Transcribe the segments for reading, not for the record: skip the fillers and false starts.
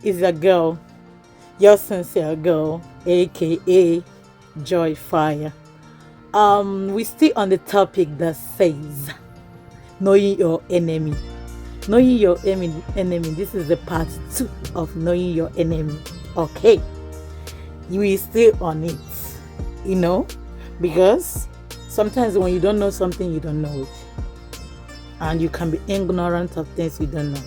is a girl, your sincere girl, aka Joy Fire. We still on the topic that says knowing your enemy. Knowing your enemy. This is the part 2 of knowing your enemy. Okay, we still on it, because sometimes when you don't know something, you don't know it, and you can be ignorant of things you don't know.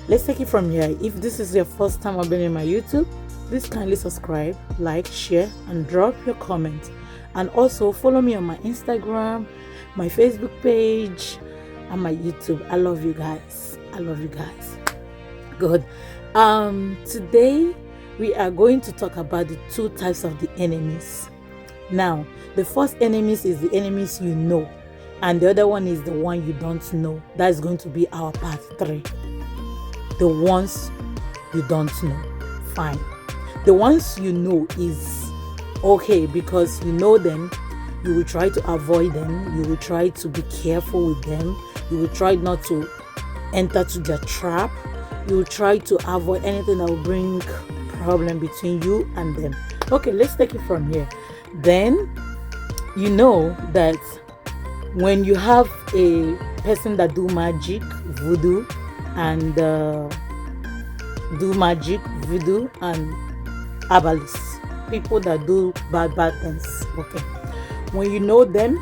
Let's take it from here. If this is your first time being in my YouTube, please kindly subscribe, like, share, and drop your comment. And also follow me on my Instagram, my Facebook page, and my YouTube. I love you guys. Good. Today we are going to talk about the 2 types of the enemies. Now, the first enemies is the enemies you know, and the other one is the one you don't know. That is going to be our part 3. The ones you don't know. Fine. The ones you know is okay because you know them. You will try to avoid them. You will try to be careful with them. You will try not to enter to their trap. You will try to avoid anything that will bring problem between you and them. Okay, let's take it from here. Then you know that when you have a person that do magic, voodoo, and herbalists, people that do bad things. Okay, when you know them,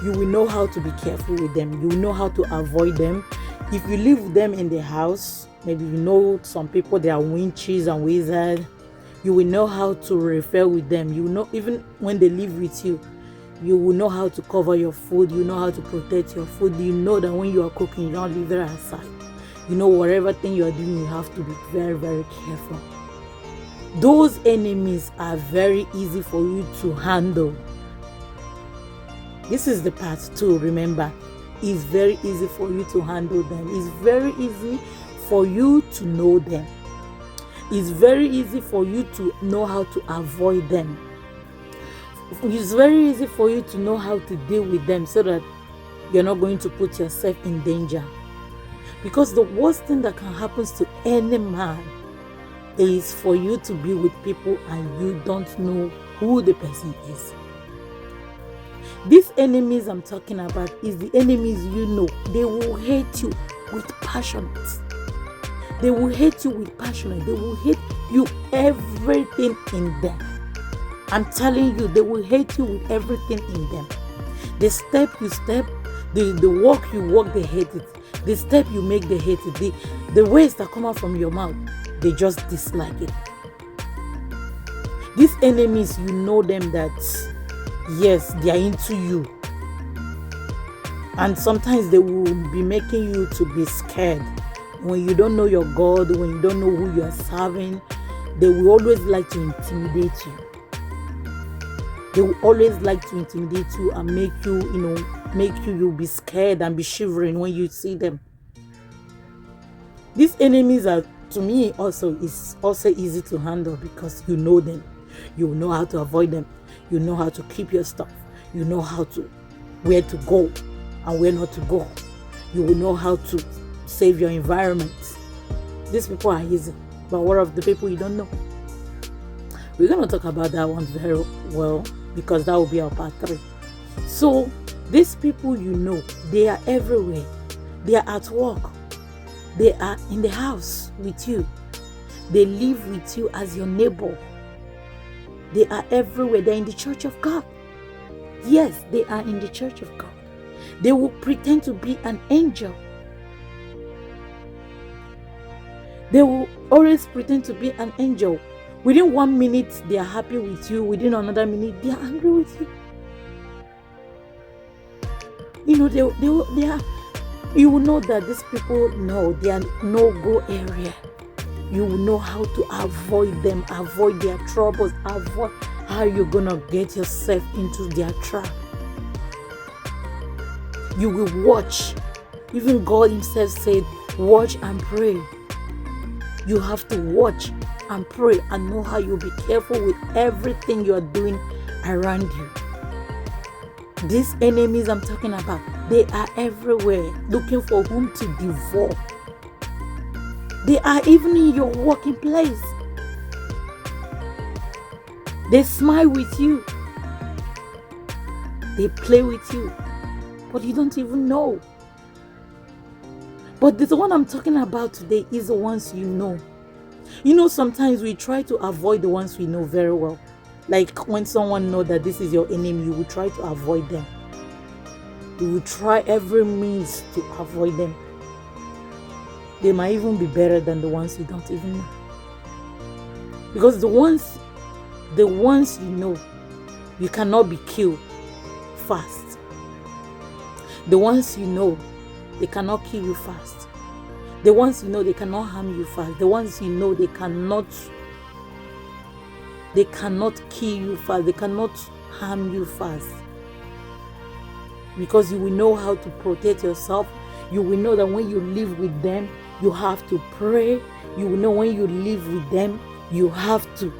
you will know how to be careful with them. You will know how to avoid them. If you live with them in the house, maybe you know some people, they are witches and wizards, you will know how to refer with them. You will know, even when they live with you, you will know how to cover your food. You know how to protect your food. You know that when you are cooking, you don't leave it outside. You know, whatever thing you are doing, you have to be very, very careful. Those enemies are very easy for you to handle. This is the part 2, remember. It's very easy for you to handle them. It's very easy for you to know them. It's very easy for you to know how to avoid them. It's very easy for you to know how to deal with them so that you're not going to put yourself in danger. Because the worst thing that can happen to any man is for you to be with people and you don't know who the person is. These enemies I'm talking about is the enemies you know. They will hate you with passion. They will hate you with passion. They will hate you, everything in them. I'm telling you, they will hate you with everything in them. The step you step, the walk you walk, they hate it. The step you make, they hate it. The words that come out from your mouth, they just dislike it. These enemies, you know them that, yes, they are into you. And sometimes they will be making you to be scared. When you don't know your God, when you don't know who you are serving, they will always like to intimidate you. They will always like to intimidate you and make you, you'll be scared and be shivering when you see them. These enemies are, to me, is also easy to handle because you know them. You know how to avoid them. You know how to keep your stuff. You know where to go and where not to go. You will know how to save your environment. These people are easy. But what of the people you don't know? We're going to talk about that one very well because that will be our part 3. So, these people you know, they are everywhere. They are at work. They are in the house with you. They live with you as your neighbor. They are everywhere. They're in the church of God. Yes, they are in the church of God. They will pretend to be an angel. They will always pretend to be an angel. Within 1 minute, they are happy with you. Within another minute, they are angry with you. They are. You will know that these people know they are no-go area. You will know how to avoid them, avoid their troubles, avoid how you're gonna get yourself into their trap. You will watch. Even God himself said, watch and pray. You have to watch and pray and know how you'll be careful with everything you are doing around you. These enemies I'm talking about, they are everywhere, looking for whom to devour. They are even in your working place. They smile with you. They play with you, but you don't even know. But the one I'm talking about today is the ones you know. You know, sometimes we try to avoid the ones we know very well. Like when someone knows that this is your enemy, you will try to avoid them. You will try every means to avoid them. They might even be better than the ones you don't even know. Because the ones you know, you cannot be killed fast. The ones you know, they cannot kill you fast. The ones you know, they cannot harm you fast. The ones you know, they cannot kill you fast. They cannot harm you fast. Because you will know how to protect yourself. You will know that when you live with them, you have to pray. You will know when you live with them, you have to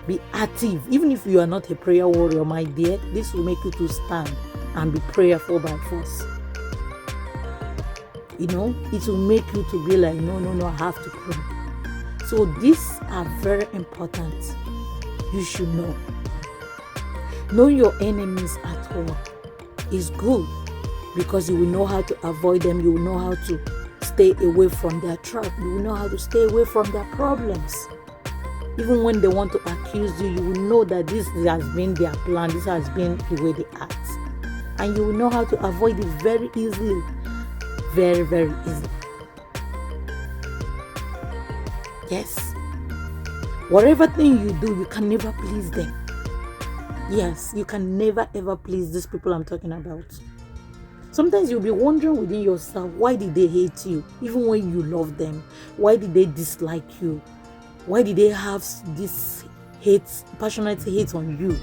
be active. Even if you are not a prayer warrior, my dear, this will make you to stand and be prayerful by force. You know, it will make you to be like, no, I have to pray. So these are very important. You should know. Know your enemies at all is good, because you will know how to avoid them. You will know how to stay away from their trap. You will know how to stay away from their problems. Even when they want to accuse you, you will know that this has been their plan. This has been the way they act. And you will know how to avoid it very easily. Very, very easily. Yes. Whatever thing you do, you can never please them. Yes, you can never ever please these people I'm talking about. Sometimes you'll be wondering within yourself, why did they hate you? Even when you love them, why did they dislike you? Why did they have this passionate hate on you?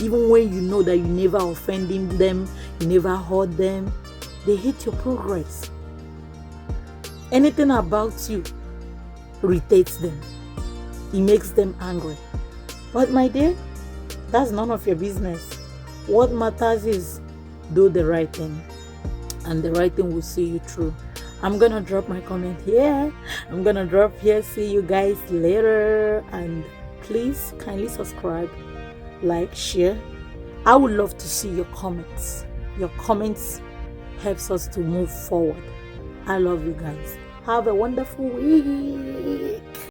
Even when you know that you never offended them, you never hurt them, they hate your progress. Anything about you irritates them. It makes them angry. But my dear, that's none of your business. What matters is do the right thing, and the right thing will see you through. I'm gonna drop my comment here. I'm gonna drop here. See you guys later, and please kindly subscribe, like, share. I would love to see your comments. Your comments helps us to move forward. I love you guys. Have a wonderful week.